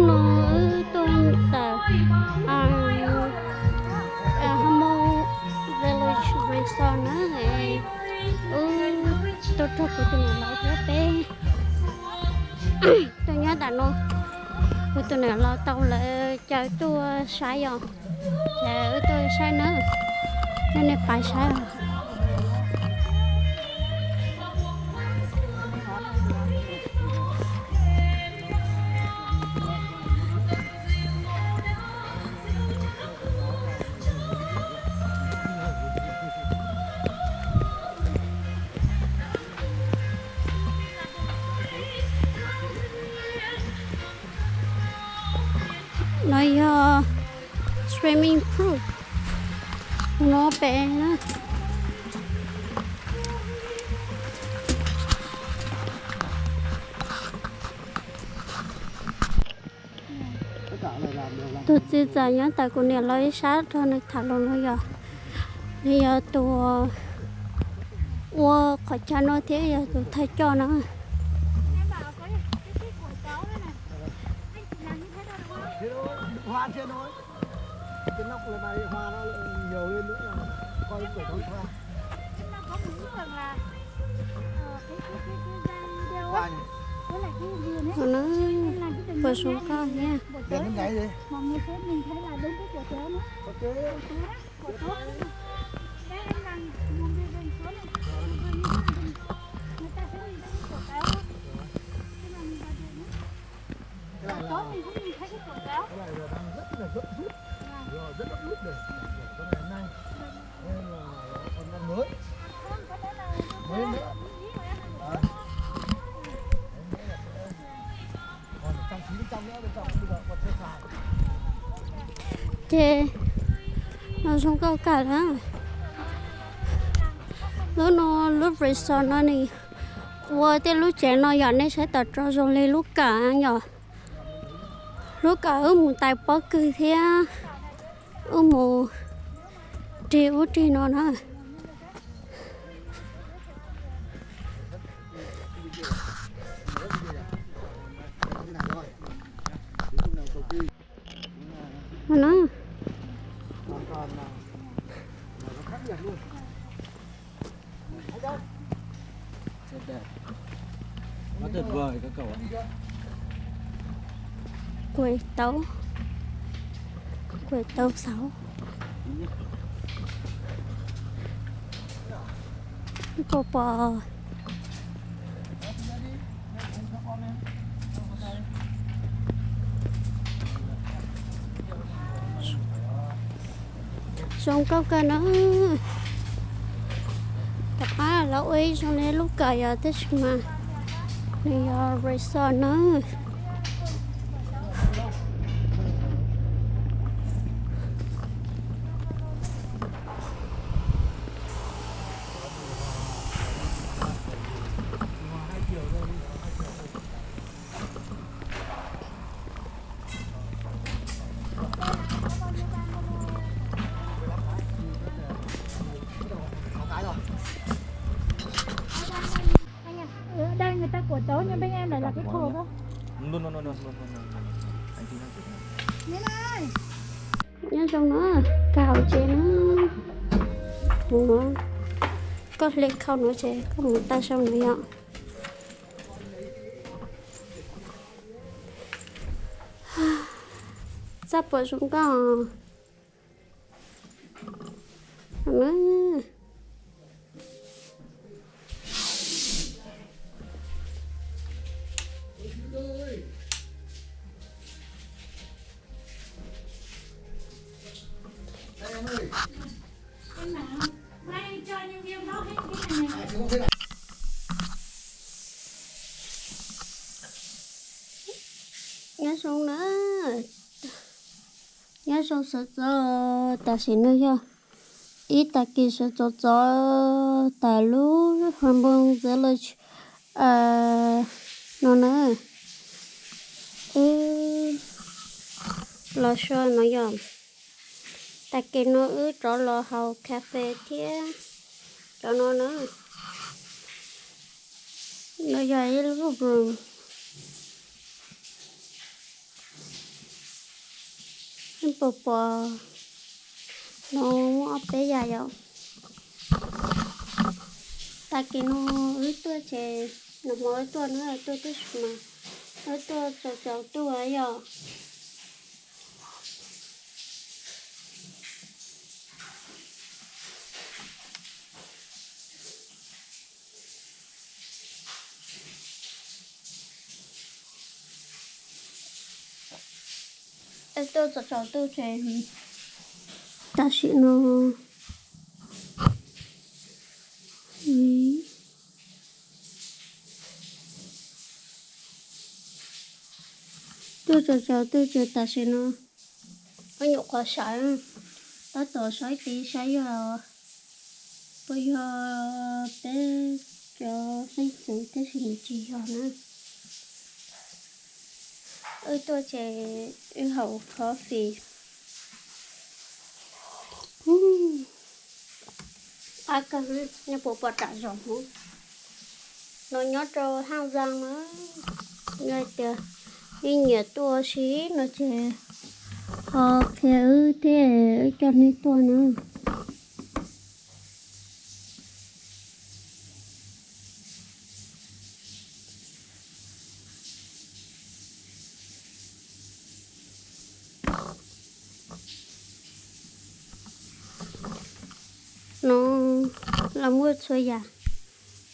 nó tôi ta Hamo Village Resort nữa thì tôi cho của tôi này lâu rất bé tôi nhớ đã nó của tôi này lâu tao lại chơi tôi sai rồi chờ tôi sai nữa cho nên phải sai rồi nói swimming pool nó bé nữa tôi chỉ giờ nhớ tại cô này lấy sát thôi này thả luôn bây giờ tôi khỏi cho nó thế giờ tôi thay cho nó hoa trên thôi cái nóc là bài hoa nó nhiều lên nữa là coi cái đón hoa nó có muốn rằng là cái hoa nhỉ với lại cái vườn ấy nó vừa xuống cao nha để cái nhảy gì mọi người sẽ nhìn thấy là đúng cái cổ téo nữa ok cổ téo đấy em làm một bên bên số này người ta sẽ nhìn thấy cái cổ téo nhưng mà mình vào đường nữa cái này có mình cũng nhìn thấy cái cổ téo cái này là đang rất là gấp rút rồi rất gấp rút để con ngày hôm nay nên là con đang mới không có lẽ là mới nữa còn trang trí bên trong nữa bên trong bây giờ còn chưa xài chê nó xuống cao cả đó lúc resort nó này qua tới lúc trẻ nó giờ nó sẽ tập cho rồi lên lúc cả nhở lúc cả ở một tài bó cười thế ở một triệu trên nó nữa nó hoàn toàn là nó khác biệt luôn rất đẹp nó tuyệt vời các cậu ạ quầy tấu 6 cô bò xong câu ca nó tập á lâu ấy xong đến lúc cày thích mà này resort nó ở đây người ta cổ téo nhưng bên em lại là cái thổ không luôn anh chị Nên ơi nhớ trong nó cào chế nó có lên không nó chế có một ta xong rồi ạ sắp vừa xuống có nó nay cho nhân viên bóc hết cái này nhớ xuống nữa nhớ xuống sợ cho ta xin nữa chưa ít ta kia sợ cho ta lú hoàn bông village nó nữa lo cho nó dòm ta kia nó cho lo hậu cà phê thế cho nó nữa nó dài lúc rồi em bò bò nó ở bé dài rồi ta kia nó ướt tua chè nó mới tua nó là tua mà ướt tua cháu tua ấy rồi ướt tua cháu tua chè ta sẽ nó tôi chờ ta sẽ nó có nhục khó sải ta tổ sải tí sải giờ bây giờ bé cho sinh sự thế thì chỉ cho nó ơi tôi sẽ yêu hậu khó phì ai cần nhà bộ bật trả rồi nó nhớ cho hang răng nó ngay từ đi nhẹ tua xí nó chỉ khéo thế cho nên tua nữa nó là mua chơi già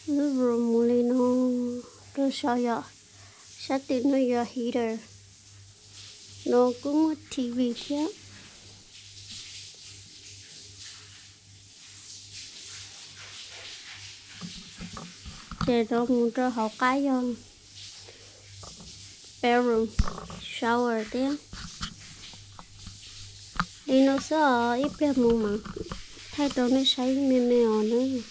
rồi mua lên nó rồi sao giờ sát từ nó giờ heater nó cũng một tivi kia chế độ muốn cho học cái rồi bedroom shower đấy đi nó sợ ít bé mua mà thay đồ nó say mềm mềm nữa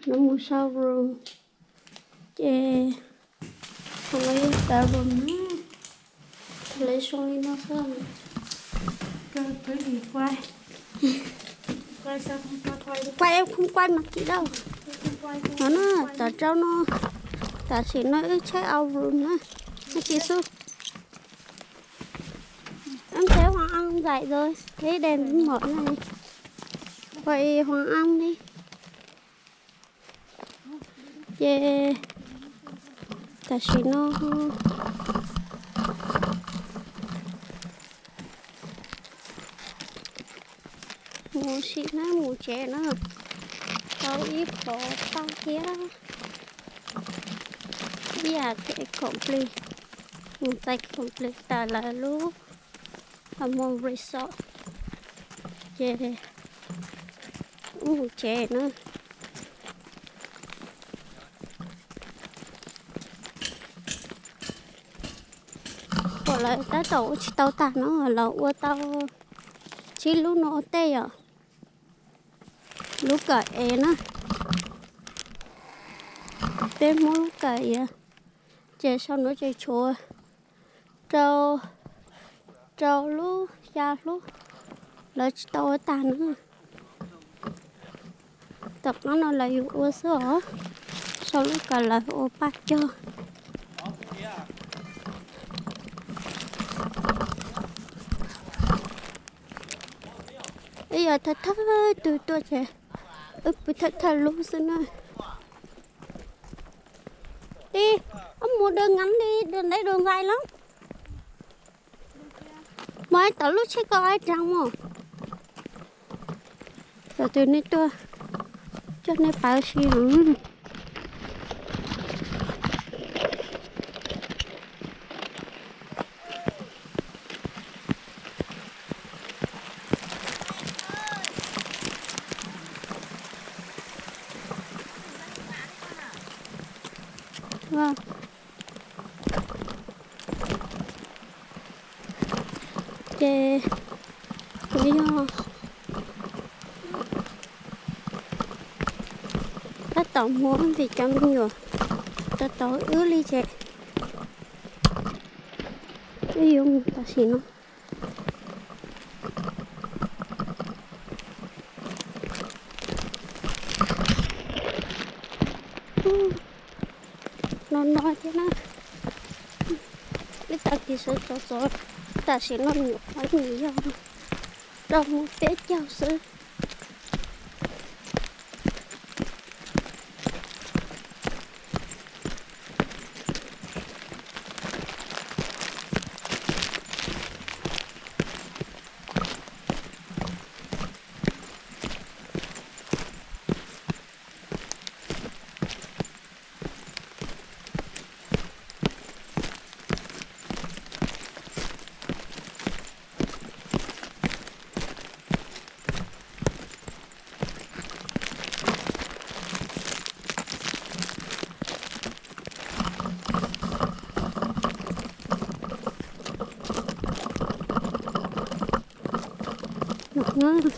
nó mua sao rồi chè không lấy cả rồi nữa lấy xong đi nó sao cứ đi quay sao không cho quay được quay em không quay mặt chị đâu nó tao trâu nó tao chỉ nó check out room nữa nó chỉ số em thấy Hoàng Anh dậy rồi thấy đèn mở này vậy Hoàng Anh đi yeah tao chỉ nó mua xịn á mua chè nữa tao ít có tao kia giờ thì complete một tay complete ta là lúc một resort chè mua chè nữa còn lại ta tổ chỉ tao ta nó là ô tao chỉ lúc nó tê à lúc cả em á tên mua lúc cả à chơi sau nó chơi chùa trâu trâu lúc cha lúc là tao ta nữa tập nó là yêu ô sữa sau lúc cả là ô bát cho bây giờ thật thật từ tôi trẻ bị thật thật luôn xin ơi đi ông mua đường ngắn đi, đường đây đường dài lắm. Mới tới lúc sẽ có ai trăng mà. Rồi từ này tôi cho nên bảo xí hẳn. Vâng. Chê lý do ta tổng muốn vì trong nhiều ta tổ ứa ly chè ví dụ ta xin nó nó nói thế nào cái ta kia sẽ cho ta sẽ nó nhiều quá nhiều đâu một té chào sư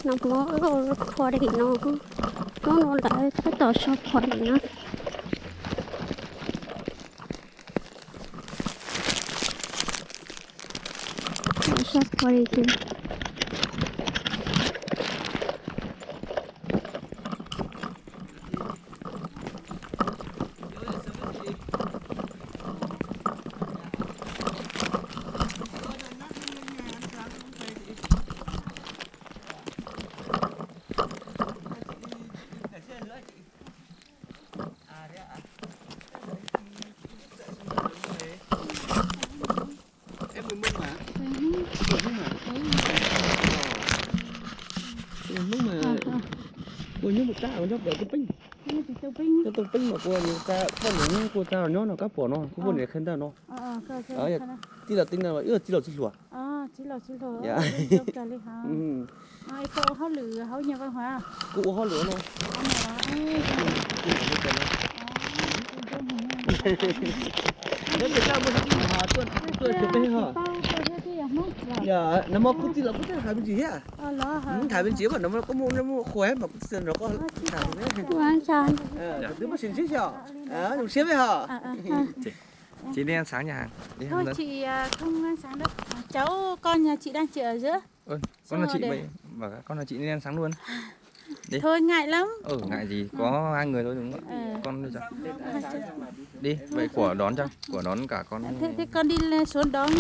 nó khoa đi nó lại cái tờ shop khoa đi nó shop khoa đi chứ cô nhớ một ta ở trong cái pin cái tông pin mà cô như ta con những cô ta nó nó các bỏ nó cô buồn để khen ta nó ở tí là tinh là ưa tí là chỉ lùa chỉ là dạ ai cô họ lừa họ nhà văn hóa cụ họ lửa nó nếu người ta muốn đi hà tôi chụp bên hả dạ nó mà cũng chỉ là cũng thải bên gì hết thải bên gì mà nó có mua khóe mà cũng nó có thải bên quan trọng đứa mà xin xíu dùng xíu với hả chị đi ăn sáng nhà hàng đi thôi chị không ăn sáng đâu cháu con nhà chị đang chờ ở giữa con là chị vậy bảo con là chị đi ăn sáng luôn đi thôi ngại lắm ngại gì có 2 người thôi đúng không con đi cho đi vậy của đón cả con thế con đi xuống đón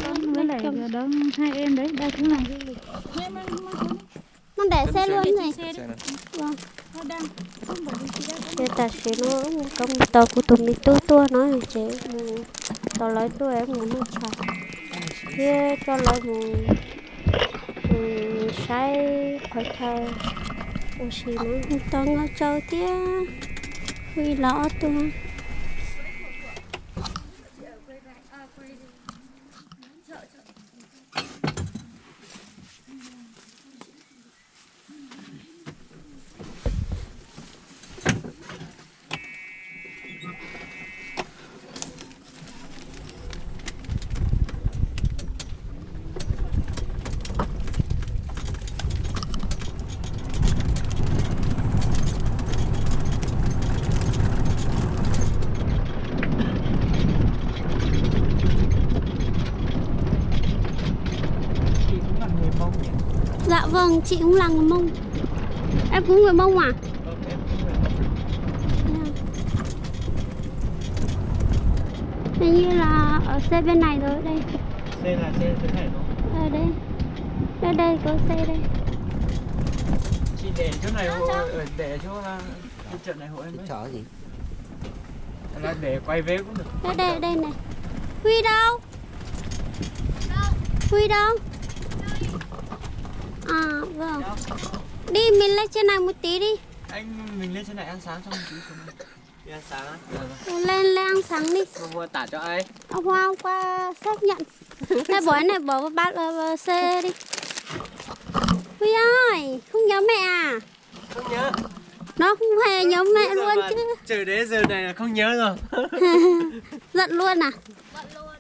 con với lại đón 2 em đấy đây cũng là nó để xe luôn này vâng chị ta sẽ nó công tàu của tụi mình tua nói chị tao lấy tôi em muốn nó chạy kia cho lấy một sai phải thay ô xí nó tao ngó châu tía vì lỡ tôi dạ vâng chị cũng là người Mông em cũng người Mông à hình như là ở xe bên này rồi đây xe là xe thế này nó ở đây có xe đây chị để chỗ này để chỗ trận này hộ em đấy chở gì Là để quay về cũng được. Đây này. Huy đâu? Huy đâu? À vâng. Đi mình lên trên này một tí đi. Mình lên trên này ăn sáng xong một tí xuống đây. Đi ăn sáng á? Lên ăn sáng đi. Mua tả cho ai? Hôm qua xác nhận. Đây bỏ vào bát xe đi. Huy ơi, không nhớ mẹ à? Không nhớ. Nó không hề nhớ mẹ luôn chứ. Chờ đến giờ này là không nhớ rồi. Giận luôn à?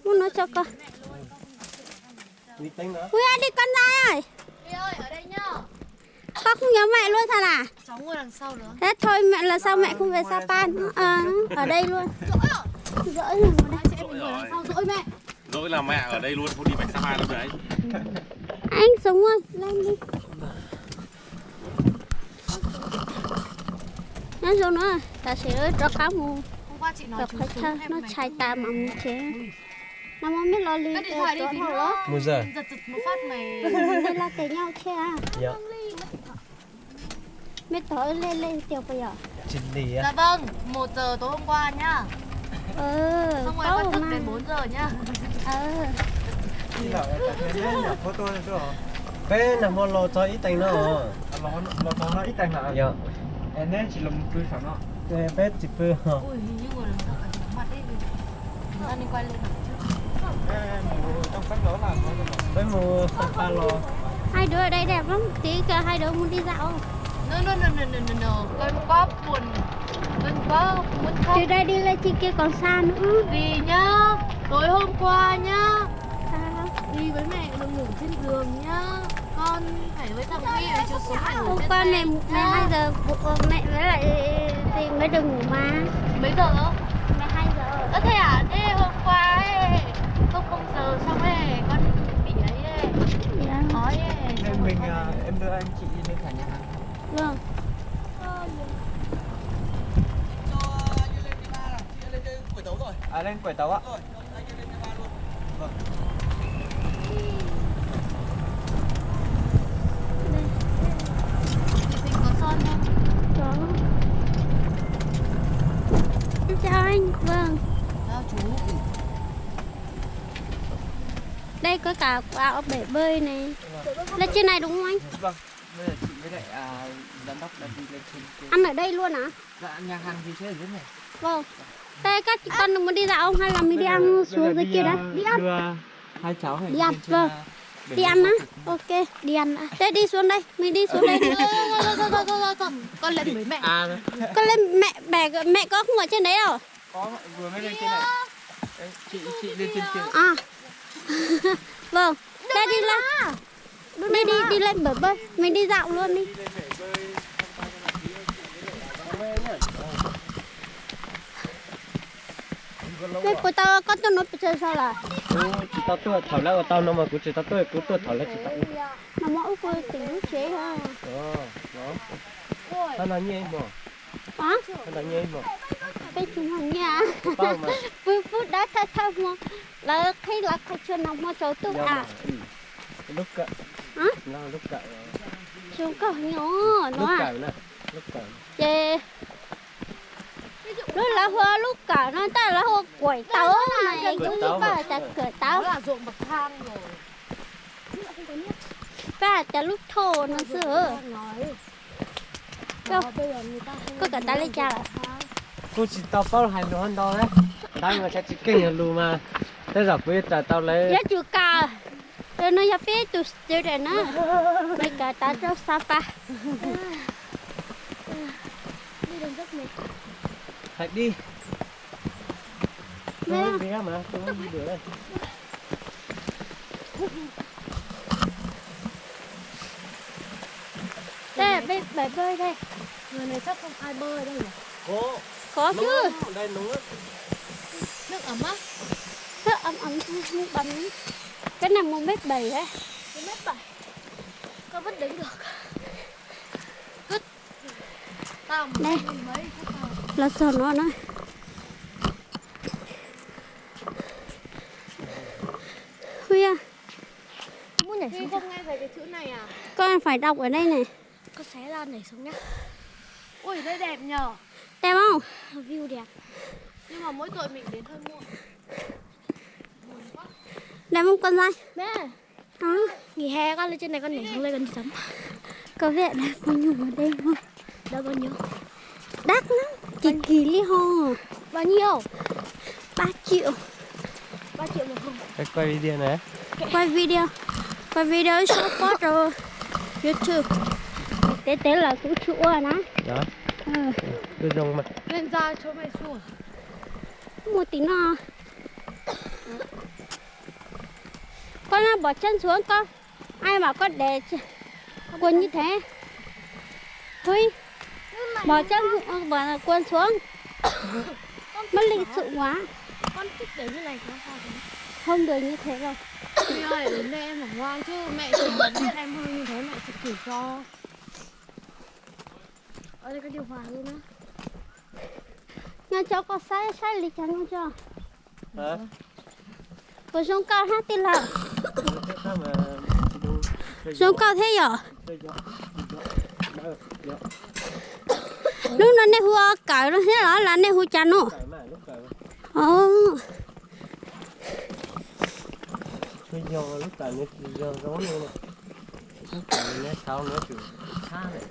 Muốn nói cho con. Đi tính nữa. Huy ơi, đi con trai ơi. Huy ơi, ở đây nhá. Con không nhớ mẹ luôn thật à? Cháu ngồi đằng sau nữa. Thế thôi mẹ là sao mẹ không về Sapa nữa? Ở đây luôn. Dỗi rồi mà Chị em mình ngồi đằng sau dỗi mẹ. Dỗi là mẹ ở đây luôn, không đi Bạch Sa đâu đấy. anh sống ơi, lên đi. Nó xuống nữa, ta sẽ cho cá mù. Hôm qua chị nói Gặp chú khách xuống thơ, em nó này. chạy ta mà một chế. Nó không biết lo li. Cất điện thoại đi tí nữa. Một giờ. Giật một phát mày. Đây là cái nhau che à? Dạ. Mẹ tối lên tiểu bây giờ. Trình lì á. Dạ vâng, 1 giờ tối hôm qua nhá. Xong rồi tối bắt thức mà. đến 4 giờ nhá. Bé nằm mò lò cho ít tay nó. Lo to nó ít tay hả? Dạ. Em nên chỉ làm cười phẳng nó. Bé chỉ phư hả? Ui, hình như ngồi đằng sau phải chóng mặt ấy. Chúng ta nên quay lên trước. Trong sách đó là Bé mua Sapa lò. Hai đứa ở đây đẹp lắm, tí cả hai đứa muốn đi dạo. No. Con có buồn. Con có muốn khóc. Từ đây đi lên trên kia còn xa nữa. Vì nhá, tối hôm qua nhá, Sao? đi với mẹ được ngủ trên giường nhá. Con phải với thằng Huy với chú xuống phải ngủ Hôm trên qua xe. mẹ 2 giờ mẹ với lại thì mới được ngủ mà. Mấy giờ nữa? Mẹ 2 giờ. Ơ thế à? Thế hôm qua ấy, không giờ xong ấy, con bị ấy ấy, Dạ. ói ấy. nên mình em đưa anh chị lên cả nhà hàng. Vâng. Lên quẩy tàu ạ. Chị Sinh có son không? Có. Em chào anh. Vâng. Chào chú. Đây có cả áo bể bơi này. Lên trên này đúng không anh? Vâng. Bây giờ chị với lại giám đốc đã đi lên trên kia. Ăn ở đây luôn hả? Dạ nhà hàng thì sẽ ở dưới này. Vâng. Đây các chị con muốn đi dạo không hay là mình đi ăn xuống dưới kia đấy? Đi ăn. Đưa hai cháu này Đi ăn, lên trên, vâng. bể Đi bơi ăn á? thực. Ok, đi ăn á. Thế đi xuống đây, mình đi xuống đây. Thôi. Con lên với mẹ. Con lên mẹ có không ở trên đấy đâu? Có vừa mới lên trên này. Đấy, chị lên trên kia. À. Vâng. Đây đi lên. Đi lên bể bơi. Mình đi dạo luôn đi. Đây của tao con cho nó chơi sao là? Chị tao tôi thảo lá của tao nó mà của chị tao tôi thảo lá chị tao. Mà mỗi cô tính chế ha. Đó. Tao nói như em mà. Đó. Tao nói như em mà. Cái chúng mình nha. Tao mà. Phút đó thay mà là khi là khai chưa nằm mà cháu tự à. Lúc cậy. Hả? Nó lúc cậy. Chúng có nhỏ Lúc nó à. cậy nè. Lúc cậy. Chê. Lúc là hoa lúc cả nó ta là hoa quẩy táo này cũng như ba ta cởi Đó táo là ruộng bậc thang rồi. ba ta lúc thô nó sửa. Có cả ta lấy cha là. Cô chỉ tao bao hai lúa hơn đó đấy. Tao mà chắc chỉ kinh là lù mà. Thế giờ bây giờ tao lấy. Giá chữ cà. Rồi nó giá phê tụi tiêu đề nó. Bây cả ta cho Sapa. Đi đường rất mệt. Hãy đi. Nè. Tôi đi mà, tôi không đi được đây. Đây là bể bơi đây. Người này chắc không ai bơi đâu nhỉ? Có chứ. Đây đúng á. Nước ấm á? Rất ấm không bắn. Cái này 1m7 đấy. 1m7. Con vẫn đứng được. Cứt. Tao mà Đây. mấy chắc tao. Là sờ nó nữa. Huy à. Muốn nhảy Huy xuống. không nghe về cái chữ này à? Con phải đọc ở đây này. Con xé ra nhảy xuống nhá. Ui đây đẹp nhờ. Đẹp không? View đẹp. Nhưng mà mỗi tội mình đến hơi muộn. Đem một con dây. Bé, Hả? nghỉ hè con lên trên này con nhảy xuống lên con đi tắm. Có vẻ đẹp bao nhiêu ở đây không? Đâu bao nhiêu? Đắt lắm. Kỳ kỳ li hồ. Bao nhiêu? 3 triệu. 3 triệu một phòng. Cái quay video này. Quay video. Quay video short photo YouTube. Thế là cũng chụp rồi nè. Đó. Tôi dùng mà. Lên ra chỗ mày xuống. Một tí nào. Con nào bỏ chân xuống con. Ai mà con để quần như thế. Thôi. Bỏ chân bỏ quần xuống. Nó lịch sự quá. Con thích để như này có sao thế? Không được như thế đâu. Mẹ ơi, đến đây em phải ngoan chứ. Mẹ chỉ mà biết em hơi như thế mẹ sẽ chửi cho. Ở đây có điều hòa luôn á. Nhà cho con sai lịch chẳng không cho. Hả? Cô xuống cao hát tin là. Cái sao mà Xuống cao thế giờ. Lúc nó này hùa cởi nó thế là này hùa chăn nó. Bây giờ lúc tại nó giờ rối luôn này. Lúc tại nó sao nó chịu xa này.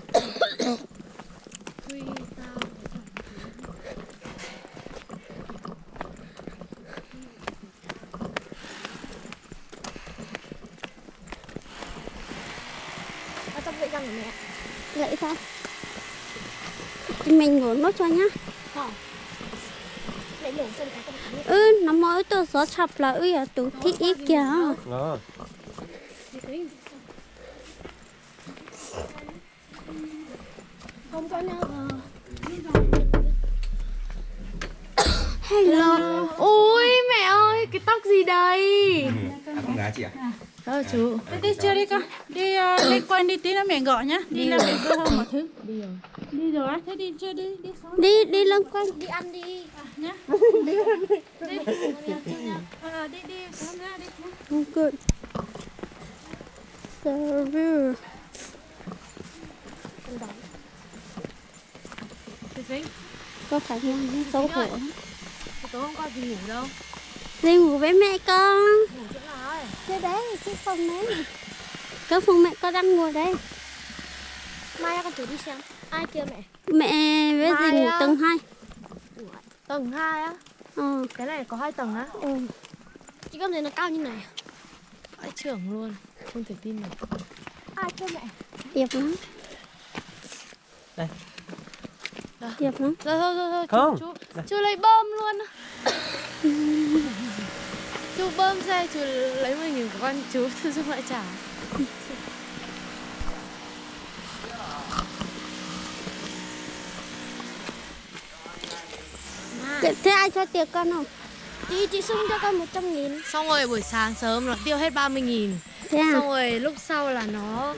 Tao vậy răng của mẹ. Vậy sao? Thì mình ngủ nó cho nhá. Mẹ mổ chân cái con. Nó mới tôi gió chập là tủ thích ít kìa. Đó. Không có nhau. Hello. Ôi mẹ ơi, cái tóc gì đây? Con gái chị à? Đó chú. Đi chưa đi con. Đi lên quanh đi tí nữa mẹ gọi nhá. Đi là mẹ đưa hơn một thứ. Đi rồi á. Thế đi chưa đi. Đi xuống. Đi lân quanh. Đi ăn đi. Nhá. Đi. Đi xuống ra đi. Oh, good. Server. Có phải nghe xấu hổ. Tối hôm qua gì ngủ đâu? Đi ngủ với mẹ con. Ngủ chỗ nào ấy? Cái đấy, cái phòng đấy này. Cái phòng mẹ con đang ngồi đây. Mai con thử đi xem. Ai kia mẹ? Mẹ với Mai dì ngủ á. tầng 2. Tầng 2 á? Cái này có 2 tầng á? Chị con thấy nó cao như này à? Vãi trưởng luôn. Không thể tin được. Ai kia mẹ? Đẹp lắm. Đây. Đẹp lắm. Thôi. Không. Chú lấy bơm luôn á. Chú bơm xe, chú lấy 10.000 của con chú giúp lại trả. Thế ai cho tiền con không? Chị xung cho con 100.000. Xong rồi buổi sáng sớm nó tiêu hết 30.000. Thế à? Xong rồi lúc sau là nó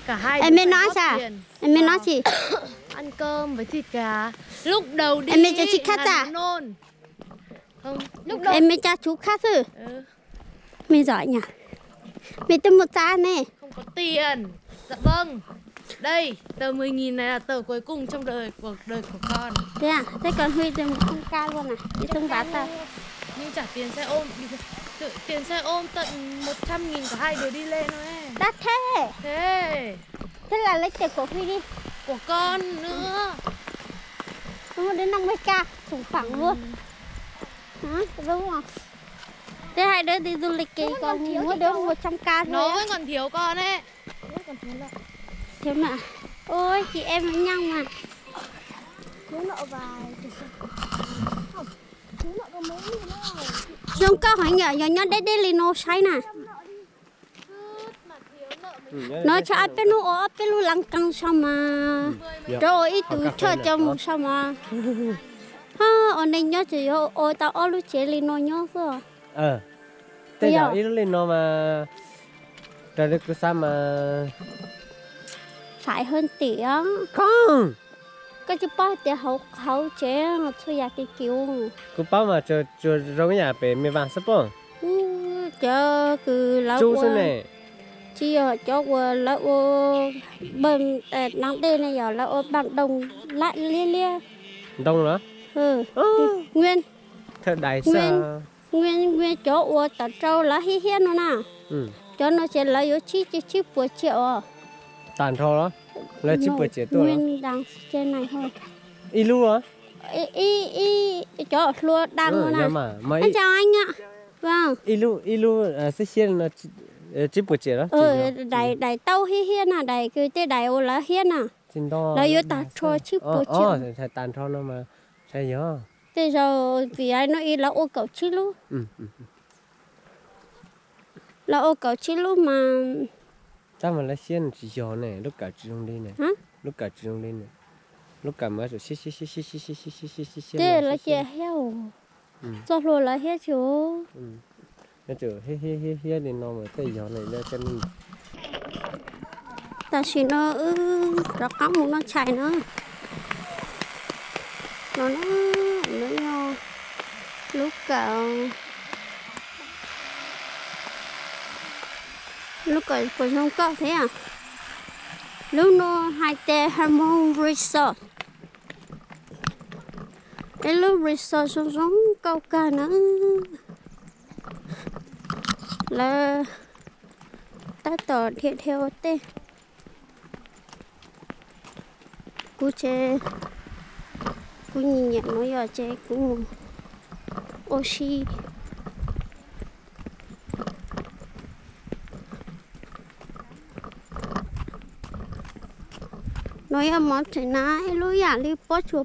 cả hai Em đứa mới phải nói góp sao? tiền. Em mới nói gì? Ăn cơm với thịt gà. Lúc đầu đi Em mới cho chị khách là à? nó nôn. Không, lúc đầu Em mới cho chú khác chứ. Mày giỏi nhỉ? Mày tôi 100 này. không có tiền. Dạ vâng. Đây, tờ 10.000 này là tờ cuối cùng trong cuộc đời của con. Thế à? Thế còn Huy thì 100k luôn à? Đi xung bát tao. Nhưng trả tiền xe ôm. Tiền xe ôm tận 100.000 cả hai đứa đi lên thôi ấy. Đắt thế. Thế là lấy tiền của Huy đi. của con nữa. Đúng đến 50k. Sủng phẳng luôn. Hả? Đúng không? Thế hai đứa đi du lịch kỳ còn mỗi đứa 100k thôi. Nó vẫn còn thiếu con ấy. Thiếu nợ. Ôi chị em với nhau mà. Thiếu nợ vài. Không, thiếu nợ có mấy nghìn đâu. Chúng có hỏi nhỏ nhỏ đây là nó sai nè. Nó cho ai bên nó lăng căng sao mà. Rồi ít tuổi cho chồng sao mà. Ha, ở đây nhớ chỉ ôi tao ở lúc trẻ lên nó nhớ rồi. Thế giờ ít lên nó mà trời đất cứ sao mà Phải hơn tiếng. không Cái chú bác thì hậu trẻ mà thôi ya cái kiểu. cứ bao mà chờ rồi nhà về mình vàng sắp không Chờ cứ lão chú xin này chỉ ở cho lão bằng nắng đây này giờ lão bằng đồng lại lia đông nữa nguyên thật đại Nguyên. sa nguyên chỗ ua tao trâu lá hi hi nó nè cho nó sẽ lấy yếu chi buổi chiều tàn thôi đó lấy chip bữa chế tôi đó nguyên đang trên này thôi ilu á y chỗ lúa đang nó nè mà mấy anh chào anh ạ vâng ilu sẽ xem là chip bữa chế đó đầy tàu hi hi nè đầy cái tê đầy ô lá hi nè chính đó lấy yếu tao cho chi buổi chiều phải tàn thôi nó mà sai nhớ thế giờ vì ai nó y là ô cầu chi luôn là ô cầu chi luôn mà ta mà lấy xem chỉ gió này lúc cả trường đi này lúc cả trường đi này lúc cả mới rồi xí thế là chè heo cho luôn là hết chú nó chờ hết đi nó mà cái gió này nó chân ta chỉ nó nó có một nó chạy nó nhau lúc cả còn không có thế à lúc nó hai tê hormone resort cái lúc resort xuống câu ca nữa là ta tỏ thiệt theo tê cú chơi cú nhìn nhận nó giờ chơi cú oxy nói em món chuyện nào lúc giả đi bó chùa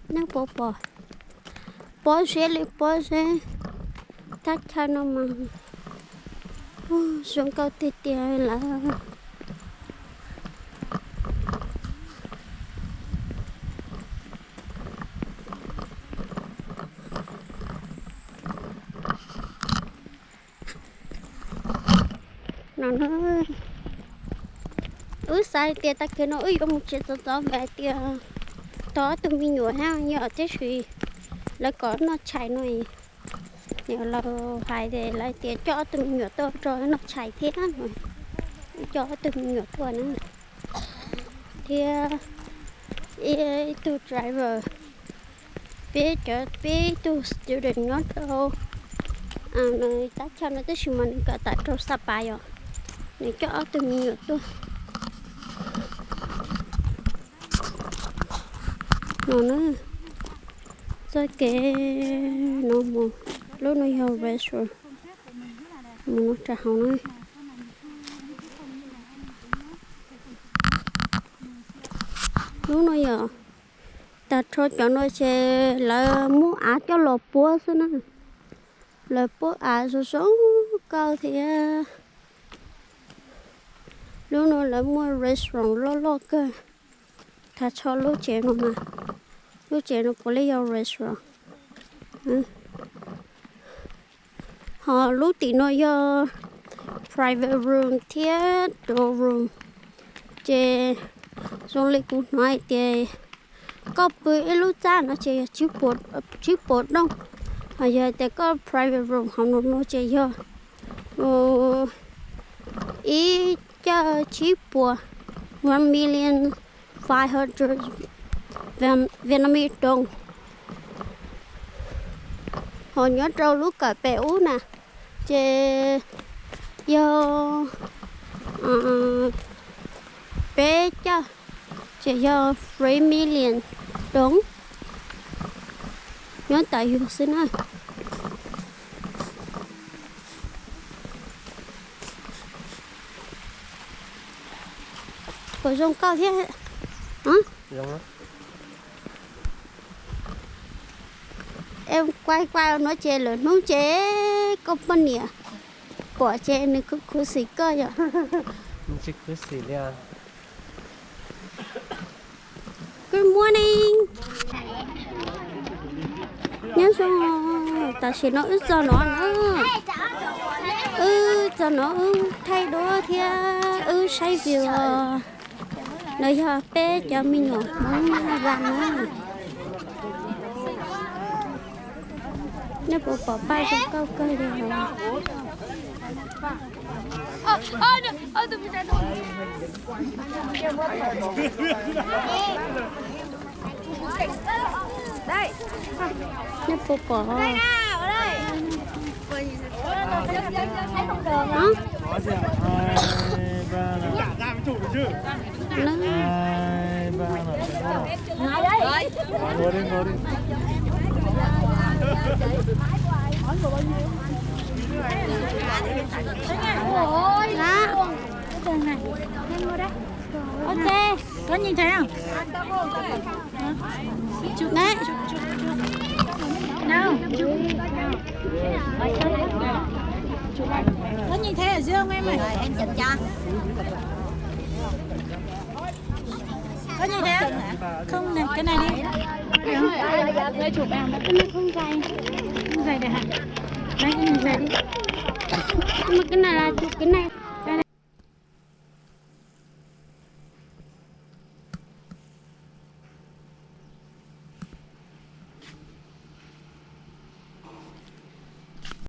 nó bó xe tắt cho nó mà xuống câu tiệt là nó sai tiền ta kia nó dùng chuyện đó về tiền đó tụi mình nhổ ha nhở thế gì là có nó chạy này nhở là phải để lại tiền cho tụi mình nhổ to rồi nó chạy thế rồi cho tụi mình nhổ to nữa thì tu driver biết tu student nó đâu này ta cho nó tới xin mình cả tại trong Sapa rồi này cho tụi mình nhổ to nó nữa rồi cái nó một lúc nó vào restaurant nó trả hậu này lúc nó giờ ta cho nó sẽ là mua á cho lột búa xí nữa lột búa á rồi sống cao thì lúc nó là mua restaurant lo cơ ta cho lúc trẻ nó mà lúc trẻ nó có lấy vào restaurant họ lúc tí nó do private room thiết đồ room chế xong lại cũng nói thì có bữa lúc ra nó chế chip bột đâu bây giờ thì có private room không nó chế do ý cho chip bột 1,500,000 Vietnamese đồng họ nhớ trâu lúc cả béo nè chế do bé cho chế do 3,000,000 đúng nhớ tại hiệu xin ơi có dùng cao thế hả em quay nó chế lớn nó chế company à bỏ chế này cứ xí cơ vậy chỉ cứ xí liền good morning nhớ xong ta sẽ nó ít cho nó nữa cho nó thay đổi thì say việc nơi giờ bé cho mình ngồi muốn làm nữa nếu bỏ ba trong câu cơ thì Tôi bị sai thôi. Đây. Nó bò bò. Đây nào, ở đây. Hả? Ôi, đó. Đường này. Em mua đấy. Ok. Có nhìn thấy không? Đấy. Nào. Có nhìn thấy ở dương em ơi. Em chụp cho. Có nhìn thấy không? Không này, cái này đi. Đây chụp em đấy. Cái này không dày. Không dày để hả? Đấy, cái này dày đi. Nhưng mà cái này là chụp cái này.